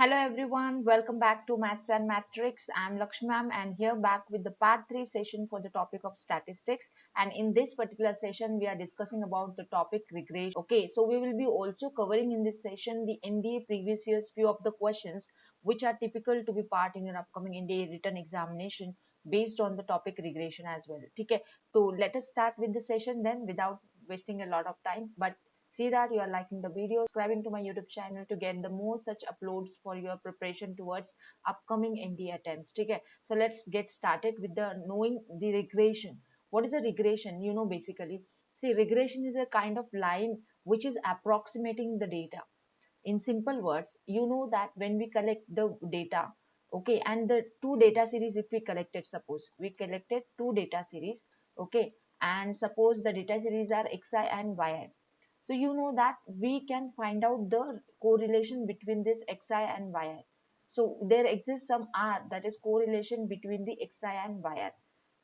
Hello everyone, welcome back to Maths and Matrix. I'm Lakshmi ma'am and here back with the part 3 session for the topic of statistics, and in this particular session we are discussing about the topic regression. Okay, so we will be also covering in this session the NDA previous year's few of the questions which are typical to be part in your upcoming NDA written examination based on the topic regression as well. Okay, so let us start with the session then without wasting a lot of time, but see that you are liking the video, subscribing to my YouTube channel to get the more such uploads for your preparation towards upcoming NDA attempts. Okay, so let's get started with the knowing the regression. What is a regression? You know, basically, see, regression is a kind of line which is approximating the data. In simple words, you know that when we collect the data, okay, and the two data series, if we collected, suppose we collected two data series, okay, and suppose the data series are xi and yi, so you know that we can find out the correlation between this xi and yi. So there exists some r, that is correlation between the xi and yi.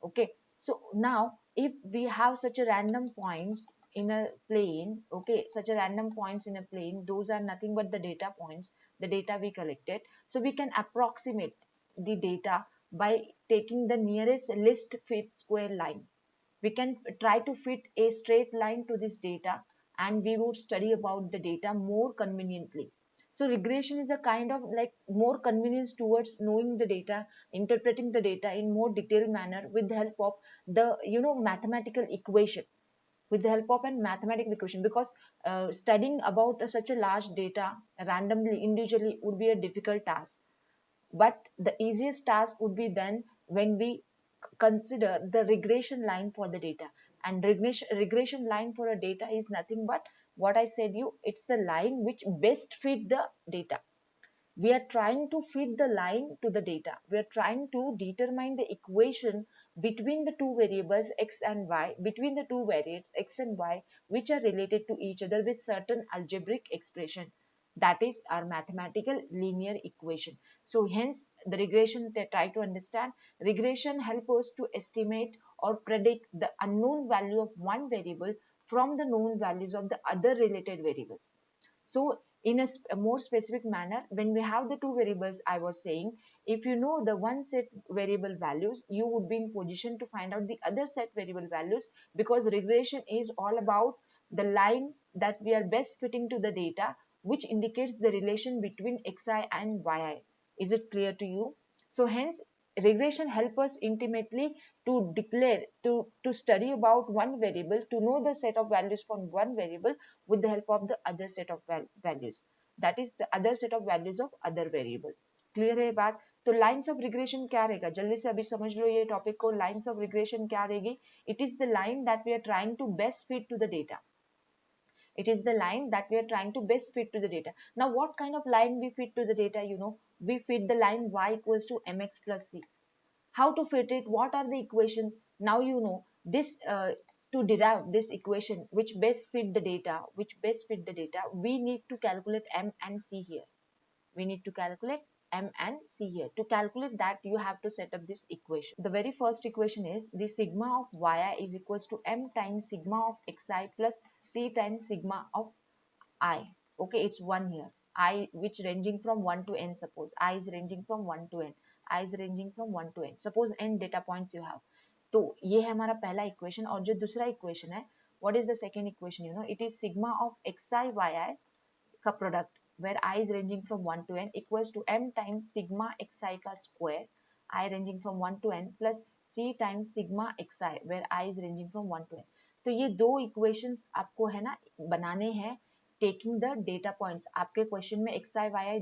Okay. So now if we have such a random points in a plane, okay, such a random points in a plane, those are nothing but the data points, the data we collected. So we can approximate the data by taking the nearest least fit square line. We can try to fit a straight line to this data and we would study about the data more conveniently. So regression is a kind of like more convenience towards knowing the data, interpreting the data in more detailed manner with the help of the mathematical equation, with the help of a mathematical equation, because studying about such a large data randomly individually would be a difficult task, but the easiest task would be then when we consider the regression line for the data. And regression line for a data is nothing but what I said you, it's the line which best fit the data. We are trying to fit the line to the data. We are trying to determine the equation between the two variables x and y, between the two variables x and y, which are related to each other with certain algebraic expression. That is our mathematical linear equation. So hence the regression, they try to understand, regression help us to estimate or predict the unknown value of one variable from the known values of the other related variables. So in a more specific manner, when we have the two variables, I was saying, if you know the one set variable values, you would be in position to find out the other set variable values, because regression is all about the line that we are best fitting to the data, which indicates the relation between xi and yi. Is it clear to you? So hence regression help us intimately to declare, to study about one variable, to know the set of values from one variable with the help of the other set of values, that is the other set of values of other variable. Clear है बात? तो lines of regression क्या रहेगा, जल्दी से अभी समझ लो ये टॉपिक को. लाइंस ऑफ रिग्रेशन क्या रहेगी? It is the line that we are trying to best fit to the data. It is the line that we are trying to best fit to the data. Now what kind of line we fit to the data? You know, we fit the line y equals to mx plus c. How to fit it? What are the equations? Now you know this. To derive this equation which best fit the data, we need to calculate m and c here. We need to calculate m and c here. To calculate that, you have to set up this equation. The very first equation is the sigma of yi is equals to m times sigma of xi plus c times sigma of I. Okay, it's 1 here. I which ranging from 1 to n. Suppose I is ranging from 1 to n. I is ranging from 1 to n. Suppose n data points you have. तो ये है हमारा पहला equation. और जो दूसरा equation है, what is the second equation? You know, it is sigma of xi yi का product where I is ranging from 1 to n equals to m times sigma xi का square, I ranging from 1 to n plus c times sigma xi where I is ranging from 1 to n. तो ये दो equations आपको है ना बनाने हैं taking the data points. आपके क्वेश्चन में एक्स आई वाई आई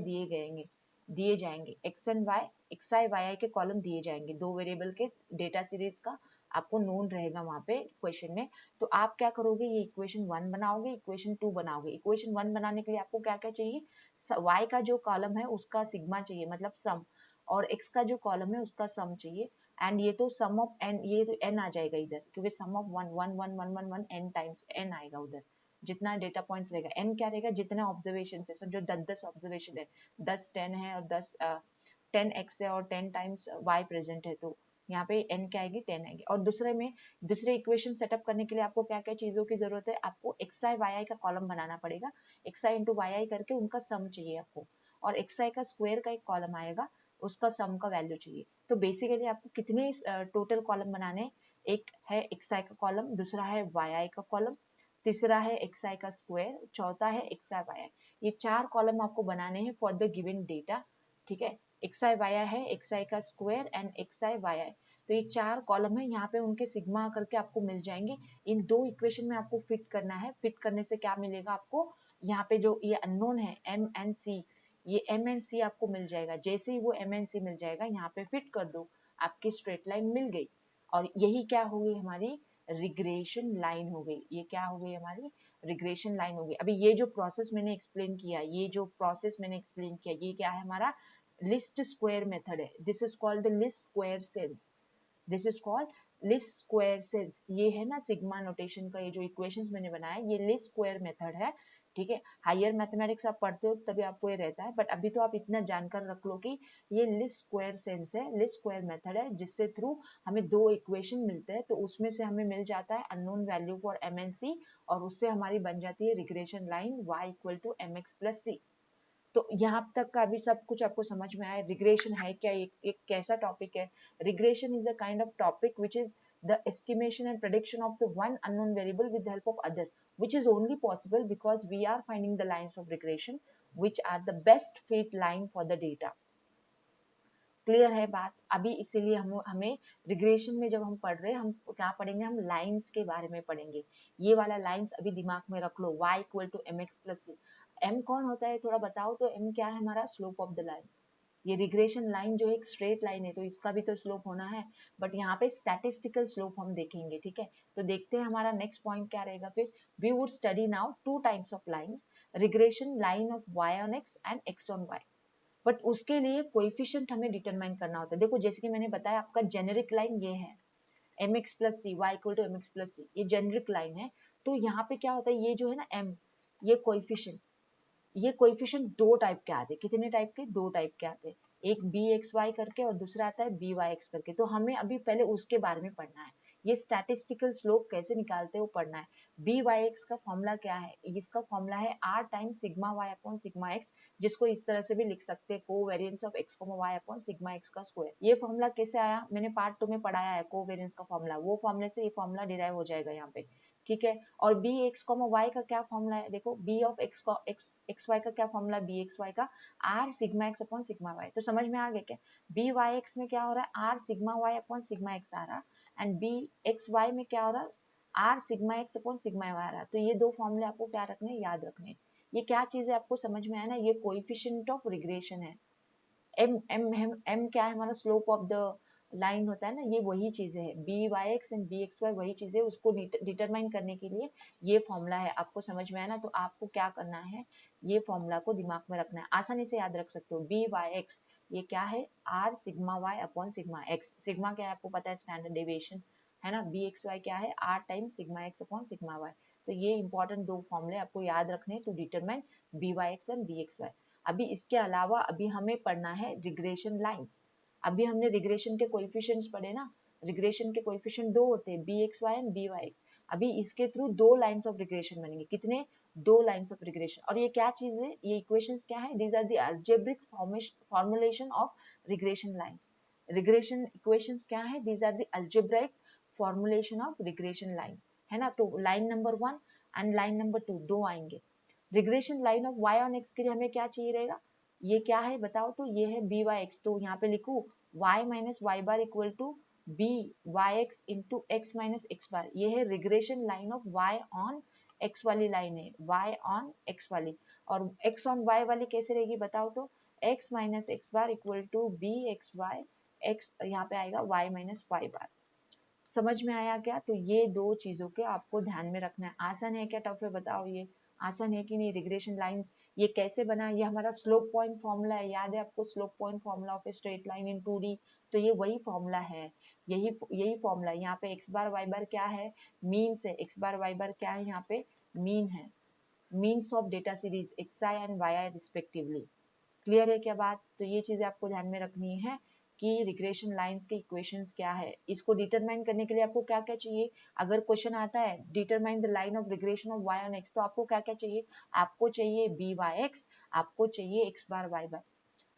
दिए जाएंगे X and Y, X I Y I के कॉलम दिए जाएंगे, दो वेरिएबल के डेटा सीरीज का आपको नोन रहेगा वहां पे क्वेश्चन में. तो आप क्या करोगे, ये इक्वेशन 1 बनाओगे, इक्वेशन 2 बनाओगे. इक्वेशन 1 बनाने के लिए आपको क्या क्या चाहिए, y का जो कॉलम है उसका सिग्मा चाहिए, मतलब सम, और x का जो कॉलम है उसका सम चाहिए. एंड ये तो सम ऑफ n, ये तो n आ जाएगा इधर, क्योंकि सम ऑफ 1 1 1 1 1 1 n टाइम्स n आएगा उधर. जितना डेटा पॉइंट रहेगा, n क्या रहेगा, जितने ऑब्जर्वेशन है, समझो 10 ऑब्जर्वेशन है, 10 10 है और 10 10x है और 10 टाइम्स y प्रेजेंट है, तो यहाँ पे n क्या आएगी, 10 आएगी. और दूसरे इक्वेशन सेटअप करने के लिए आपको क्या क्या चीजों की जरूरत है, आपको xi yi का कॉलम बनाना पड़ेगा, xi इंटू yi करके उनका सम चाहिए आपको. और xi का स्क्वायर का एक कॉलम आएगा, उसका सम का वैल्यू चाहिए। तो बेसिकली आपको कितने टोटल कॉलम बनाने, एक है xi का कॉलम, दूसरा है yi का कॉलम, तीसरा है xi का स्क्वायर, चौथा है xi yi। ये 4 कॉलम आपको बनाने हैं फॉर द गिवन डेटा, ठीक है। xi yi है, xi का स्क्वायर एंड xi yi। तो ये 4 कॉलम है, यहाँ पे उनके सिग्मा करके आपको मिल जाएंगे। इन 2 इक्वेशन में आपको फिट करना है। फिट करने से क्या मिलेगा आपको, यहाँ पे जो ये अननोन है m and c, ये m and c आपको मिल जाएगा। जैसे ही वो m and c मिल जाएगा, यहाँ पे फिट कर दो, आपकी स्ट्रेट लाइन मिल गई। और यही क्या हो गई, हमारी रिग्रेशन लाइन हो गई। ये क्या हो गई, हमारी रिग्रेशन लाइन हो गई। अभी ये जो प्रोसेस मैंने एक्सप्लेन किया, ये क्या है, हमारा लिस्ट स्क्वायर मेथड है। This is called the least square sales, this is called least square sales. ये है ना सिग्मा नोटेशन का, ये जो इक्वेशंस मैंने बनाया, ये लिस्ट स्क्वायर मेथड है, ठीक है। हायर मैथमेटिक्स आप पढ़ते हो तभी आपको ये रहता है, बट अभी तो आप इतना जानकर रख लो कि ये लिस्ट स्क्वायर सेंस है, लिस्ट स्क्वायर मेथड है, जिससे थ्रू हमें 2 इक्वेशन मिलते हैं। तो उसमें से हमें मिल जाता है unknown value for m and c, और उससे हमारी बन जाती है regression line y equal to mx plus c। तो यहाँ तक का अभी सब कुछ आपको समझ में आया। रिग्रेशन है क्या, एक कैसा टॉपिक है। Regression is a kind of topic which is the estimation and prediction of the one unknown variable with help of other, which is only possible because we are finding the lines of regression which are the best fit line for the data। Clear है बात। अभी इसीलिए हमें regression में जब हम पढ़ रहे हैं, हम क्या पढ़ेंगे, हम लाइंस के बारे में पढ़ेंगे। ये वाला लाइंस अभी दिमाग में रख लो, y equal to mx plus c। m कौन होता है, थोड़ा बताओ तो। m क्या है, हमारा स्लोप ऑफ द लाइन। ये रिग्रेशन लाइन जो एक स्ट्रेट लाइन है, तो इसका भी तो स्लोप होना है, बट यहाँ पे स्टैटिस्टिकल स्लोप हम देखेंगे, ठीक है। तो देखते हैं हमारा नेक्स्ट पॉइंट क्या रहेगा फिर। We would study now 2 types of lines, regression line of y on x and x on y। But उसके लिए कोएफिशिएंट हमें डिटरमाइन करना होता है। देखो जैसे कि मैंने बताया, आपका जेनेरिक लाइन ये है, mx प्लस सी, y equal to mx plus सी, ये जेनेरिक लाइन है। तो यहाँ पे क्या होता है, ये जो है ना m, ये कोएफिशिएंट 2 टाइप के आते हैं। कितने टाइप के, 2 टाइप के आते हैं। एक bxy करके और दूसरा आता है byx करके। तो हमें अभी पहले उसके बारे में पढ़ना है, ये स्टैटिस्टिकल स्लोप कैसे निकालते हैं वो पढ़ना है। byx का फॉर्मूला क्या है, इसका फॉर्मूला है r times sigma y upon sigma x, जिसको इस तरह से भी लिख सकते हैं, covariance of x, y upon sigma x का स्क्वायर। ये फॉर्मूला कैसे आया, मैंने पार्ट 2 में पढ़ाया है, कोवेरिएंस का फॉर्मूला। वो फॉर्मूले से ये फॉर्मूला डिराइव हो जाएगा यहाँ पे, ठीक है। और bx, y का क्या फॉर्मूला है, देखो b ऑफ xy का क्या फॉर्मूला, bxy का r sigma x upon sigma y। तो समझ में आ गया क्या, byx में क्या हो रहा है, r sigma y upon sigma x आ रहा, एंड bxy में क्या हो रहा है, r sigma x upon sigma y आ रहा। तो ये 2 फॉर्मूले आपको क्या रखने हैं, याद रखने हैं। ये क्या चीज है आपको समझ में आया ना, ये कोएफिशिएंट ऑफ रिग्रेशन है। m क्या है, हमारा स्लोप ऑफ द लाइन होता है ना, ये वही चीजें है, byx एंड bxy वही चीजें, उसको डिटरमाइन करने के लिए ये फॉर्मूला है। आपको समझ में आया ना, तो आपको क्या करना है, ये फॉर्मूला को दिमाग में रखना है, आसानी से याद रख सकते हो। byx ये क्या है, r sigma y upon sigma x। Sigma क्या है आपको पता है, स्टैंडर्ड डेविएशन है ना। bxy क्या है, r time sigma x upon sigma y। तो ये इंपॉर्टेंट 2 फॉर्मूले आपको याद रखने to determine byx and bxy। अभी इसके अलावा अभी हमें पढ़ना है रिग्रेशन लाइंस। अभी हमने रिग्रेशन के कोएफिशिएंट्स पढ़े ना, रिग्रेशन के कोएफिशिएंट 2 होते हैं, bxy एंड byx। अभी इसके थ्रू 2 लाइंस ऑफ रिग्रेशन बनेंगे। कितने, 2 लाइंस ऑफ रिग्रेशन। और ये क्या चीज है, ये इक्वेशंस क्या है, these are the algebraic formulation of regression lines. Regression equations क्या है, these are the algebraic formulation of regression lines, है ना। तो line number 1 and line number 2 दो आएंगे। Regression line of y on x के लिए हमें क्या चाहिए रहेगा, ये क्या है बताओ तो, ये है byx। तो यहाँ पे लिखू y minus Y bar equal to byx into x minus x bar. ये है regression line of y on x वाली लाइन है, y ऑन x वाली। और x ऑन y वाली कैसे रहेगी बताओ तो, x minus x bar equal to bxy, x यहाँ पे आएगा y माइनस y बार। समझ में आया क्या, तो ये 2 चीजों के आपको ध्यान में रखना है। आसान है क्या टफ है बताओ, ये आसान है कि नहीं। रिग्रेशन लाइंस ये कैसे बना, ये हमारा स्लोप पॉइंट फॉर्मूला है, याद है आपको, slope point formula of a straight line in 2D। तो ये वही फॉर्मूला है, यही फॉर्मूला है। यहाँ पे x बार y बार क्या है, मीन्स है, x बार y बार क्या है, यहाँ पे मीन है, means of data series xi and yi respectively. Clear है क्या बात। तो ये चीजें आपको ध्यान में रखनी है कि रिग्रेशन लाइंस के इक्वेशंस क्या है। इसको डिटरमाइन करने के लिए आपको क्या क्या चाहिए, अगर क्वेश्चन आता है determine the line of regression of y on x, तो आपको क्या क्या चाहिए, आपको चाहिए byx, आपको चाहिए एक्स बार वाई बार।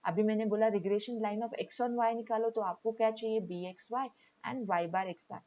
अभी मैंने बोला regression line of X on Y निकालो, तो आपको क्या चाहिए, B X Y and Y bar X bar.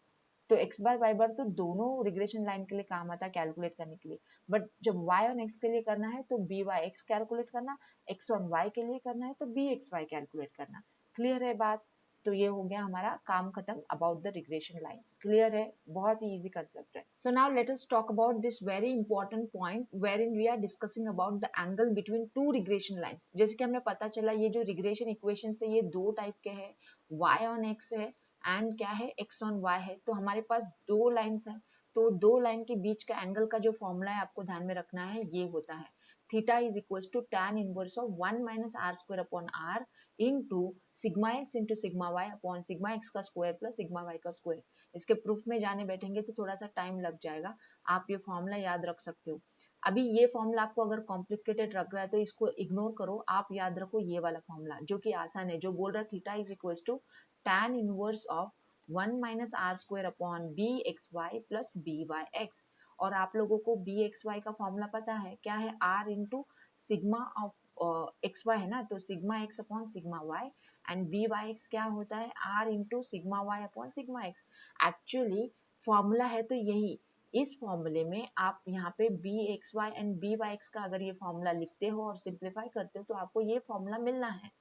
तो एक्स बार वाई बार तो दोनों रिग्रेशन लाइन के लिए काम आता है कैलकुलेट करने के लिए, बट जब वाई ऑन एक्स के लिए करना है तो बी वाई एक्स कैलकुलेट करना, एक्स ऑन वाई के लिए करना है तो बी एक्स वाई कैलकुलेट करना। क्लियर है बात? तो ये हो गया हमारा काम खत्म about the regression lines. Clear है? बहुत ही इजी कंसेप्ट है। So now let us talk about this very important point where in we are discussing about the angle between two regression lines. जैसे कि हमें पता चला ये जो रिग्रेशन इक्वेशन है ये दो टाइप के हैं, वाई ऑन एक्स है एंड क्या है, एक्स ऑन वाई है। तो हमारे पास दो लाइंस है, तो दो लाइन के बीच का एंगल का जो फॉर्मूला है आपको ध्यान में रखना है, ये होता है theta is equal to tan inverse of 1 minus R square upon R into sigma X into sigma Y upon sigma X का स्क्वायर प्लस सिग्मा वाई का स्क्वायर। इसके प्रूफ में जाने बैठेंगे तो थोड़ा सा टाइम लग जाएगा, आप ये फॉर्मूला याद रख सकते हो। अभी ये फॉर्मूला आपको अगर कॉम्प्लिकेटेड लग रहा है तो इसको इग्नोर करो, आप याद रखो ये वाला फॉर्मूला जो कि आसान है, जो बोल रहा है theta is equal to tan inverse of 1 minus R square upon B X Y plus B Y X. और आप लोगों को बी एक्स वाई का फॉर्मूला पता है क्या है, R into sigma of X Y है ना, तो sigma X upon sigma Y and B Y X क्या होता है, R into sigma Y upon sigma X. Actually formula है तो यही, इस फॉर्मूले में आप यहाँ पे B X Y and B Y X का अगर ये फॉर्मूला लिखते हो और सिंप्लीफाई करते हो तो आपको ये फॉर्मूला मिलना है।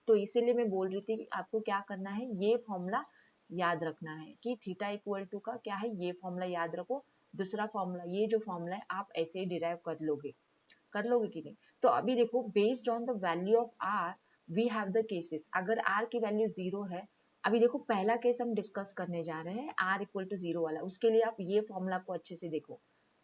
तो इसीलिए मैं बोल रही थी कि आपको क्या करना है, ये फॉर्मूला याद रखना है कि थीटा इक्वल टू का क्या है, ये फॉर्मूला याद रखो। दूसरा फॉर्मूला, ये जो फॉर्मूला है आप ऐसे ही डिराइव कर लोगे कि नहीं। तो अभी देखो, based on the value of R we have the cases. अगर आर की वैल्यू 0 है, अभी देखो पहला केस हम डिस्कस करने जा रहे हैं आर इक्वल टू 0 वाला, उसके लिए आप ये फॉर्मूला को अच्छे से देखो,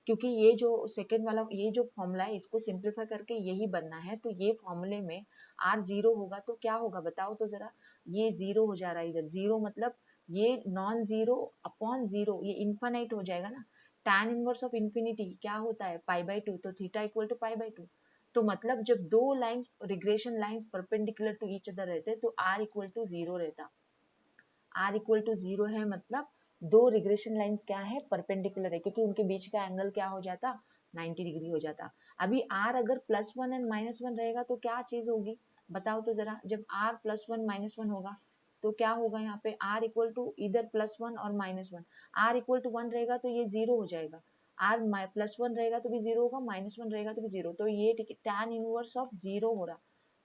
क्योंकि ये जो सेकेंड वाला ये जो फॉर्मूला है इसको सिंप्लीफाई करके यही बनना है। तो ये फॉर्मूले में आर 0 होगा तो क्या होगा बताओ तो जरा, ये 0 हो जा रहा है इधर, 0 मतलब ये नॉन जीरो अपॉन जीरो, ये इन्फानाइट हो जाएगा ना। tan इनवर्स ऑफ इंफिनिटी क्या होता है, पाई बाई टू, तो theta equal to pi by two. तो मतलब जब दो lines regression lines perpendicular to each other रहते तो आर इक्वल टू 0 रहता। आर इक्वल टू 0 है मतलब दो रिग्रेशन लाइंस क्या है, परपेंडिकुलर है, क्योंकि उनके बीच का एंगल क्या हो जाता, 90 डिग्री हो जाता। अभी आर अगर +1 एंड -1 रहेगा तो क्या चीज होगी बताओ तो जरा, जब आर +1 -1 होगा तो क्या होगा, यहाँ पे आर इक्वल टू इधर +1 और -1, आर इक्वल टू 1 रहेगा तो ये 0 हो जाएगा, आर +1 रहेगा तो भी 0 होगा, -1 रहेगा तो भी 0, तो ये tan इनवर्स ऑफ 0 हो रहा।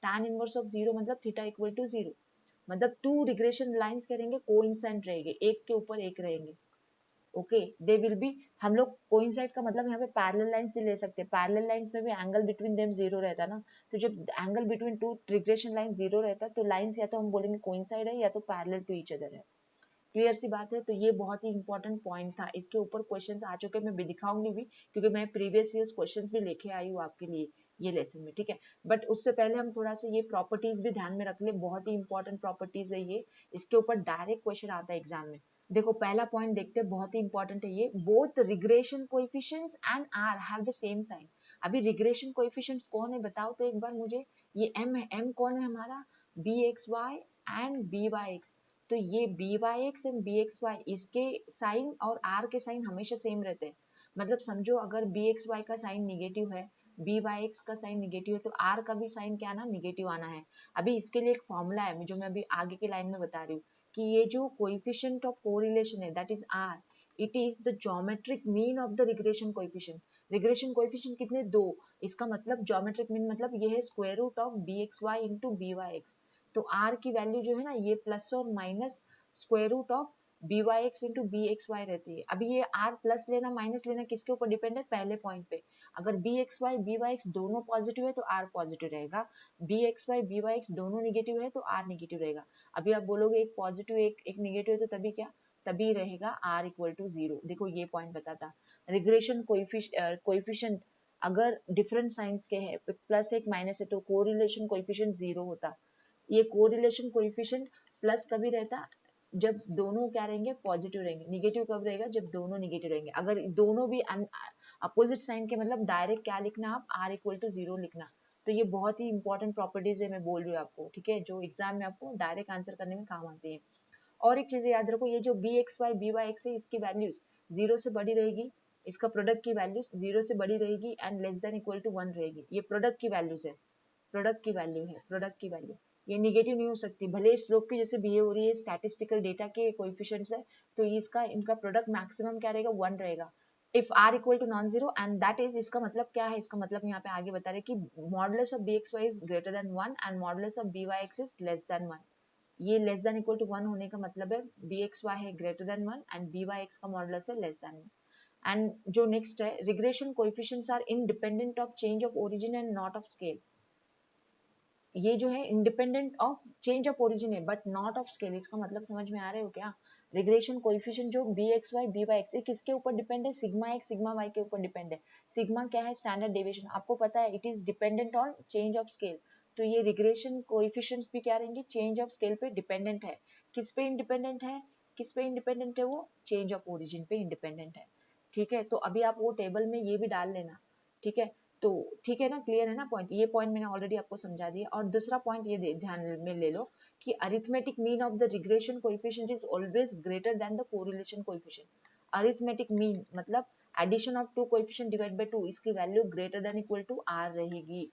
tan इनवर्स ऑफ 0 मतलब थीटा इक्वल टू 0, मतलब टू रिग्रेशन लाइंस करेंगे कोइंसाइड रहेंगे, एक के ऊपर एक रहेंगे। ओके, दे विल बी, हम लोग कोइंसाइड का मतलब यहाँ पे पैरेलल लाइंस भी ले सकते हैं, पैरेलल लाइंस में भी एंगल बिटवीन देम 0 रहता है ना। तो जब angle between two regression line 0 रहता है तो लाइंस या तो हम बोलेंगे कोइंसाइड है या तो पैरेलल टू ईच अदर है। क्लियर सी बात है। तो ये बहुत ही इंपॉर्टेंट पॉइंट था, इसके ऊपर क्वेश्चंस आ चुके हैं, मैं भी दिखाऊंगी भी, क्योंकि मैं प्रीवियस ईयर्स क्वेश्चंस भी लेके आई हूँ आपके लिए ये लेसन में, ठीक है। बट उससे पहले हम थोड़ा सा ये प्रॉपर्टीज भी ध्यान में रख ले, बहुत ही इंपॉर्टेंट प्रॉपर्टीज है ये, इसके ऊपर डायरेक्ट क्वेश्चन आता है एग्जाम में। देखो पहला पॉइंट देखते हैं, बहुत ही इंपॉर्टेंट है ये, both regression coefficients and R have the same sign. अभी रिग्रेशन कोएफिशिएंट्स कौन है बताओ तो एक बार मुझे, ये एम है, एम कौन है हमारा, B X Y and B Y X. तो ये B Y X and B X Y, इसके साइन और आर के साइन हमेशा सेम रहते हैं। मतलब समझो अगर बी एक्स वाई का साइन निगेटिव है, बी वाई एक्स का साइन निगेटिव है, तो आर का भी साइन क्या आना, निगेटिव आना है। अभी इसके लिए एक फॉर्मूला है जो मैं अभी आगे की लाइन में बता रही हूँ, कि ये जो कोएफिशिएंट ऑफ कोरिलेशन है that is R, it is the geometric mean of the regression coefficient. Regression coefficient कितने, दो, इसका मतलब ज्योमेट्रिक मीन मतलब ये है square root of B X Y into B Y X. तो आर की वैल्यू जो है ना, ये प्लस और minus square root of B Y X into B X Y रहती है। अभी ये आर प्लस लेना माइनस लेना किसके ऊपर डिपेंड है, पहले पॉइंट पे। अगर B X Y B Y X दोनों पॉजिटिव है तो आर पॉजिटिव रहेगा, B X Y B Y X दोनों निगेटिव है तो आर निगेटिव रहेगा। अभी आप बोलोगे एक पॉजिटिव एक निगेटिव है तो तभी क्या, तभी रहेगा आर इक्वल टू 0। देखो ये पॉइंट बताता, रिग्रेशन कोएफिशिएंट अगर डिफरेंट साइंस के हैं, प्लस एक माइनस है, तो कोरिलेशन कोएफिशिएंट 0 होता। ये कोरिलेशन कोएफिशिएंट प्लस कभी रहता, जब दोनों क्या रहेंगे, पॉजिटिव रहेंगे। निगेटिव कब रहेगा, जब दोनों निगेटिव रहेंगे। अगर दोनों भी अपोजिट साइन के, मतलब डायरेक्ट क्या लिखना आप, आर इक्वल टू 0 लिखना। तो ये बहुत ही इंपॉर्टेंट प्रॉपर्टीज है, मैं बोल रही हूँ आपको, ठीक है, जो एग्जाम में आपको डायरेक्ट आंसर करने में काम आती है। और एक चीज याद रखो, ये जो B X Y B Y X है, इसकी वैल्यूज 0 से बड़ी रहेगी, इसका प्रोडक्ट की वैल्यूज 0 से बड़ी रहेगी and less than equal to 1 रहेगी। ये प्रोडक्ट की वैल्यूज है, प्रोडक्ट की वैल्यू है, प्रोडक्ट की वैल्यू ये निगेटिव नहीं हो सकती, भले स्लोप की जैसे बिहेव हो रही है, स्टैटिस्टिकल डेटा के कोएफिशिएंट्स है, तो इसका इनका प्रोडक्ट मैक्सिमम क्या रहेगा, 1 रहेगा। If R equal to non zero and that is, इसका मतलब क्या है, इसका मतलब यहाँ पे आगे बता रहे कि modulus of B X Y is greater than 1 and modulus of B Y X is less than 1। ये लेस देन इक्वल टू 1 होने का मतलब है बी एक्स वाई है greater than 1 and B Y X का मॉडुलस है less than 1। And जो next है, regression coefficients are independent of change of origin and not of scale. ये जो है independent of change of origin है but not of scale. इसका मतलब समझ में आ रहे हो क्या? रिग्रेशन कोएफिशिएंट जो B X Y B Y X किसके ऊपर डिपेंड है, सिग्मा एक्स सिग्मा वाई के ऊपर डिपेंड है। सिग्मा क्या है, स्टैंडर्ड डेविएशन, आपको पता है it is dependent on change of scale. तो ये रिग्रेशन कोएफिशिएंट्स भी क्या रहेंगे, चेंज ऑफ स्केल पे डिपेंडेंट है। किस पे इंडिपेंडेंट है, किस पे इंडिपेंडेंट है वो, चेंज ऑफ ओरिजिन पे इंडिपेंडेंट है। ठीक है, तो अभी आप वो टेबल में ये भी डाल लेना। ठीक है, तो ठीक है ना, क्लियर है ना पॉइंट? ये पॉइंट मैंने ऑलरेडी आपको समझा दिया। और दूसरा पॉइंट ये ध्यान में ले लो कि arithmetic mean of the regression coefficient is always greater than the correlation coefficient. Arithmetic mean मतलब addition of two coefficient divide by two, इसकी value greater than equal to R रहेगी।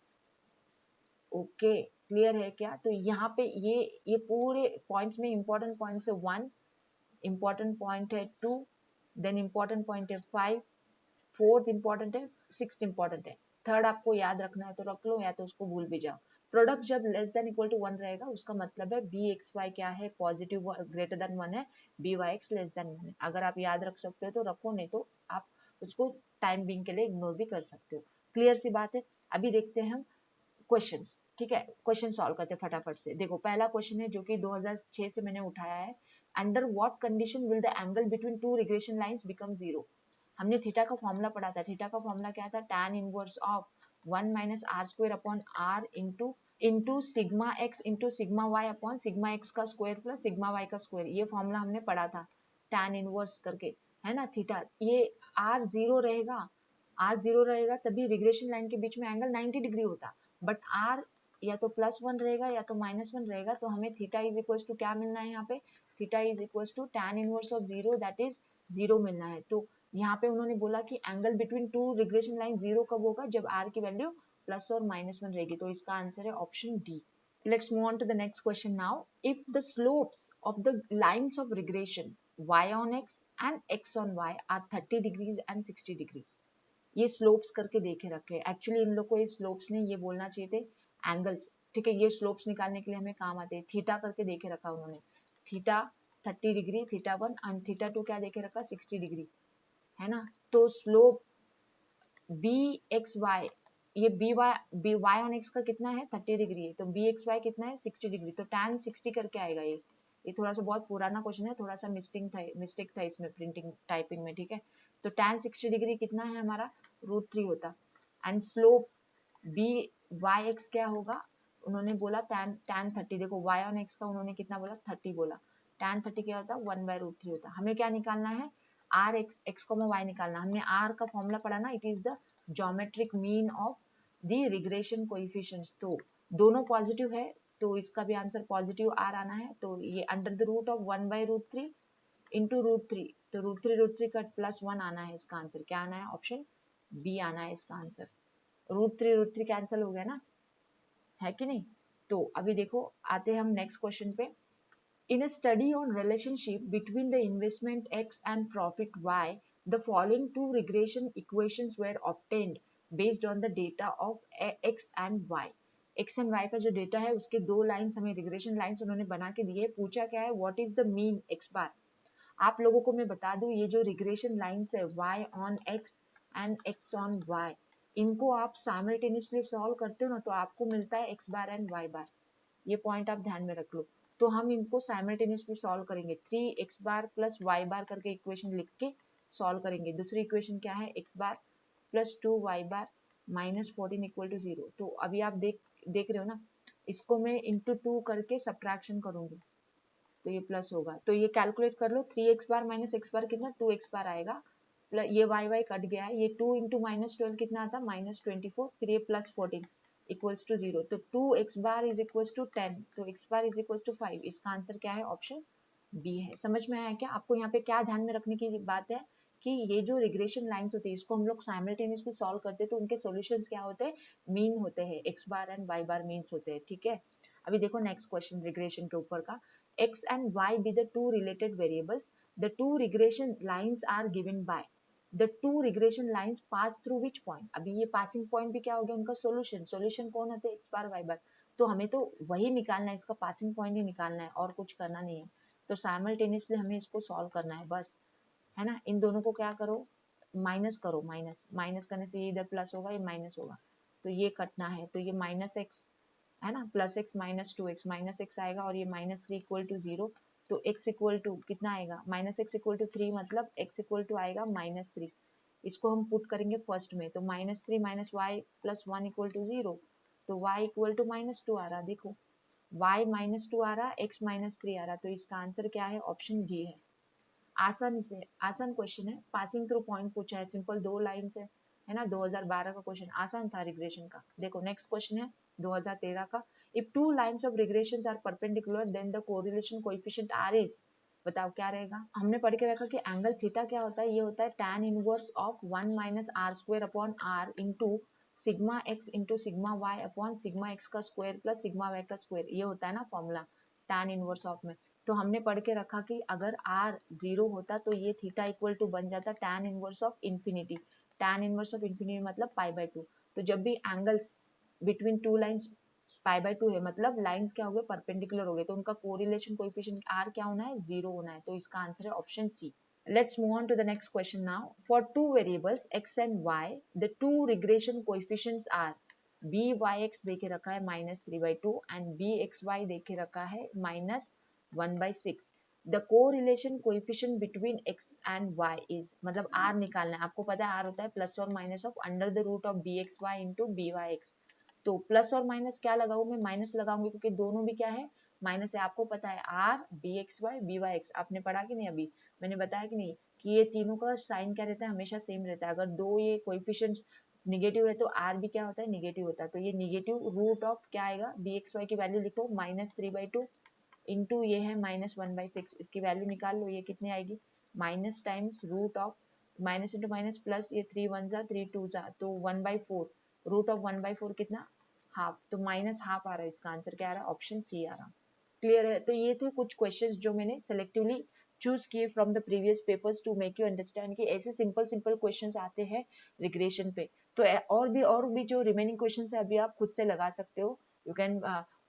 ओके, क्लियर है क्या? तो यहाँ पे ये पूरे पॉइंट्स में इंपॉर्टेंट पॉइंट्स है 1, इंपॉर्टेंट पॉइंट है 2, देन इंपॉर्टेंट पॉइंट है 5, फोर्थ इंपॉर्टेंट है, सिक्स्थ इंपॉर्टेंट है, थर्ड आपको याद रखना है तो रख लो या तो उसको भूल भी जाओ। प्रोडक्ट जब लेस देन इक्वल टू 1 रहेगा उसका मतलब है बी एक्स वाई क्या है, पॉजिटिव ग्रेटर देन 1 है, B Y X less than 1 है। अगर आप याद रख सकते हो तो रखो, नहीं तो आप उसको टाइम बिंग के लिए इग्नोर भी कर सकते हो। क्लियर सी बात है। अभी देखते हैं हम क्वेश्चंस। ठीक है, क्वेश्चन सॉल्व करते हैं फटाफट से। देखो पहला क्वेश्चन है जो कि 2006 से मैंने उठाया है। Under what condition will the angle between two regression lines become zero. हमने थीटा का फॉर्मूला पढ़ा था। थीटा का फॉर्मूला क्या था, tan inverse of 1 minus R square upon R into sigma X into sigma Y upon sigma X का square plus sigma Y का square. ये फॉर्मूला हमने पढ़ा था tan इनवर्स करके, है ना थीटा। ये आर जीरो रहेगा, आर जीरो रहेगा तभी रिग्रेशन लाइन के बीच में एंगल 90 डिग्री होता। बट आर या तो +1 रहेगा या तो -1 रहेगा, तो हमें थीटा इज इक्वल टू क्या मिलना है यहाँ पे, theta is equal to tan inverse of zero that is zero मिलना है। तो यहाँ पे उन्होंने बोला कि angle between two regression line zero कब होगा, जब आर की वैल्यू प्लस और -1 रहेगी। तो इसका आंसर है option D. Let's move on to the next question now. If the slopes of the lines of regression y on x and x on y are 30 degrees and 60 degrees, ये slopes करके देखे रखे। Actually in लोग को ये slopes नहीं, ये बोलना चाहिए थे एंगल्स। ठीक है, ये स्लोप्स निकालने के लिए हमें काम आते हैं। थीटा करके देखे रखा उन्होंने, theta 30 degree, theta 1 and theta 2 क्या देखे रखा, 60 डिग्री, है ना। तो स्लोप बी एक्स वाई, ये बी वाई ऑन एक्स का कितना है, 30 डिग्री है, तो बी एक्स वाई कितना है, 60 डिग्री, तो tan 60 करके आएगा। ये थोड़ा सा बहुत पुराना क्वेश्चन है, थोड़ा सा मिस्टेक था इसमें प्रिंटिंग टाइपिंग में। ठीक है, तो tan 60 डिग्री कितना है हमारा, √3 होता। And slope B Y X क्या होगा, उन्होंने बोला tan 30, देखो वाई ऑन एक्स का उन्होंने कितना बोला, 30 बोला, tan 30 क्या होता, 1/√3 होता। हमें क्या निकालना है, आर एक्स कॉमा वाई निकालना। हमने आर का फॉर्मूला पढ़ा ना, it is the geometric mean of the regression coefficients. तो दोनों पॉजिटिव है तो इसका भी आंसर पॉजिटिव आर आना है। तो ये under the root of 1/√3 into √3, तो √3 का +1 आना है। इसका आंसर क्या आना है, ऑप्शन बी आना है इसका आंसर। √3 कैंसिल हो गया ना, है कि नहीं। तो अभी देखो आते हैं हम नेक्स्ट क्वेश्चन पे। In a study on relationship between the investment X and profit Y, the following two regression equations were obtained based on the data of X and Y. X and Y का जो data है उसके दो lines हमें regression lines उन्होंने बना के दिए। पूछा क्या है, what is the mean X बार। आप लोगों को मैं बता दूं, ये जो रिग्रेशन लाइंस है Y on X and X on Y, इनको आप साइमल्टेनियसली सॉल्व करते हो ना, तो आपको मिलता है X बार एंड Y बार। ये पॉइंट आप ध्यान में रख लो। तो हम इनको साइमल्टेनियसली सॉल्व करेंगे, 3x बार प्लस y बार करके इक्वेशन लिख के सॉल्व करेंगे। दूसरी इक्वेशन क्या है, x bar plus 2y bar minus 14 equal to 0। तो अभी आप देख रहे हो ना, इसको मैं इंटू 2 करके सब्ट्रैक्शन करूंगी तो ये प्लस होगा। तो ये कैलकुलेट कर लो, 3x बार माइनस x बार कितना, 2x बार आएगा। प्लस ये y कट गया है, ये 2 इंटू -12 कितना आता, -24, फिर ये +14 इक्वल्स टू 0। तो 2x bar is equals to 10, तो x bar is equals to 5। इसका आंसर क्या है, ऑप्शन बी है। समझ में आया क्या आपको? यहाँ पे क्या ध्यान में रखने की बात है कि ये जो रिग्रेशन लाइंस होती है इसको हम लोग साइमल्टेनियसली सॉल्व करते हैं तो उनके सॉल्यूशंस क्या होते हैं, मीन होते हैं, X bar and Y bar means होते हैं, ठीक है। अभी देखो नेक्स्ट क्वेश्चन रिग्रेशन के ऊपर का, X and Y be the two related variables, the two regression lines are given by, the two regression lines pass through which point. अभी ये पासिंग पॉइंट भी क्या हो गया, उनका सॉल्यूशन, सॉल्यूशन कौन होते हैं, एक्स बार वाई बार, तो हमें तो वही निकालना है, इसका पासिंग पॉइंट ही निकालना है और कुछ करना नहीं है। तो साइमल्टेनियसली हमें इसको सॉल्व करना है बस, है ना। इन दोनों को क्या करो, माइनस करो, माइनस माइनस करने से ये इधर प्लस होगा, ये माइनस होगा, तो ये कटना है, तो ये माइनस एक्स है ना, plus X minus two X, minus X आएगा और ये minus three equal to zero, तो एक्स इक्वल टू कितना आएगा, minus X equal to three, मतलब एक्स इक्वल टू आएगा माइनस थ्री। इसको हम पुट करेंगे फर्स्ट में, तो minus three minus Y plus one equal to zero, तो Y equal to minus two आ रहा, देखो वाई माइनस टू आ रहा, एक्स माइनस थ्री आ रहा, तो इसका आंसर क्या है, ऑप्शन डी है। आसान से आसान क्वेश्चन है, पासिंग थ्रू पॉइंट पूछा है, सिंपल दो लाइन है ना, 2012 का क्वेश्चन आसान था रिग्रेशन का। देखो नेक्स्ट क्वेश्चन है 2013 का, if two lines of regression are perpendicular then the correlation coefficient R is, बताओ क्या रहेगा। हमने पढ़ के रखा कि एंगल थीटा क्या होता है, ये होता है tan inverse of 1 minus R square upon R into sigma X into sigma Y upon sigma X का स्क्वायर प्लस सिग्मा वाई का स्क्वायर, ये होता है ना फॉर्मूला tan इनवर्स ऑफ में। तो हमने पढ़ के रखा कि अगर r जीरो होता तो ये थीटा इक्वल टू बन जाता tan inverse of infinity, tan inverse of infinity मतलब पाई बाय टू। तो जब भी angles between two lines pi by two है मतलब लाइंस क्या हो गए, परपेंडिकुलर हो गए, तो उनका कोरिलेशन कोएफिशिएंट r क्या होना है, जीरो होना है, तो इसका आंसर है option C. Let's move on to the next question now. For two variables x and y, the two regression coefficients are byx देके रखा है minus three by to and bxy देके रखा है minus one by six. The correlation coefficient between x and y is, मतलब r निकालना है, आपको पता है r होता है प्लस और minus of under the root of bxy into byx। तो प्लस और माइनस क्या लगाऊं मैं, माइनस लगाऊंगी क्योंकि दोनों भी क्या है, माइनस है। आपको पता है r bxy byx, आपने पढ़ा कि नहीं अभी, मैंने बताया कि नहीं कि ये तीनों का साइन क्या रहता है, हमेशा सेम रहता है। अगर दो ये कोएफिशिएंट्स निगेटिव है तो आर भी क्या होता है, निगेटिव होता है। तो ये निगेटिव रूट ऑफ क्या आएगा, बी एक्स वाई की वैल्यू लिखो minus three by two into ये है माइनस वन बाई सिक्स, इसकी वैल्यू निकाल लो, ये कितनी आएगी, minus times root of minus into minus plus, ये थ्री वन जा थ्री टू जा, तो one by four, root of one by four कितना, हाफ, तो माइनस हाफ आ रहा है, इसका आंसर क्या आ रहा है, ऑप्शन सी आ रहा। क्लियर है। तो ये थे कुछ क्वेश्चंस जो मैंने सेलेक्टिवली चूज किए from the previous papers to make you understand कि ऐसे सिंपल सिंपल क्वेश्चंस आते हैं रिग्रेशन पे। तो और भी जो रिमेनिंग क्वेश्चंस है अभी आप खुद से लगा सकते हो। You can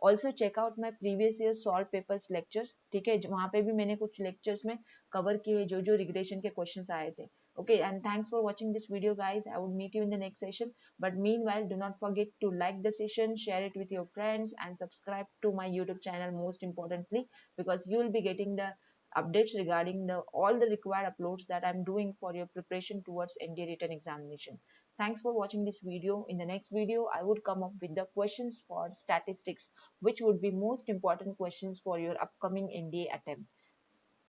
also check out my previous year solve papers lectures, ठीक है, वहां पे भी मैंने कुछ लेक्चर्स में कवर किए जो जो रिग्रेशन के क्वेश्चंस आए थे। Okay, and thanks for watching this video guys. I would meet you in the next session, but meanwhile do not forget to like the session, share it with your friends and subscribe to my YouTube channel most importantly, because you will be getting the updates regarding the all the required uploads that I'm doing for your preparation towards NDA written examination. Thanks for watching this video. In the next video I would come up with the questions for statistics, which would be most important questions for your upcoming NDA attempt.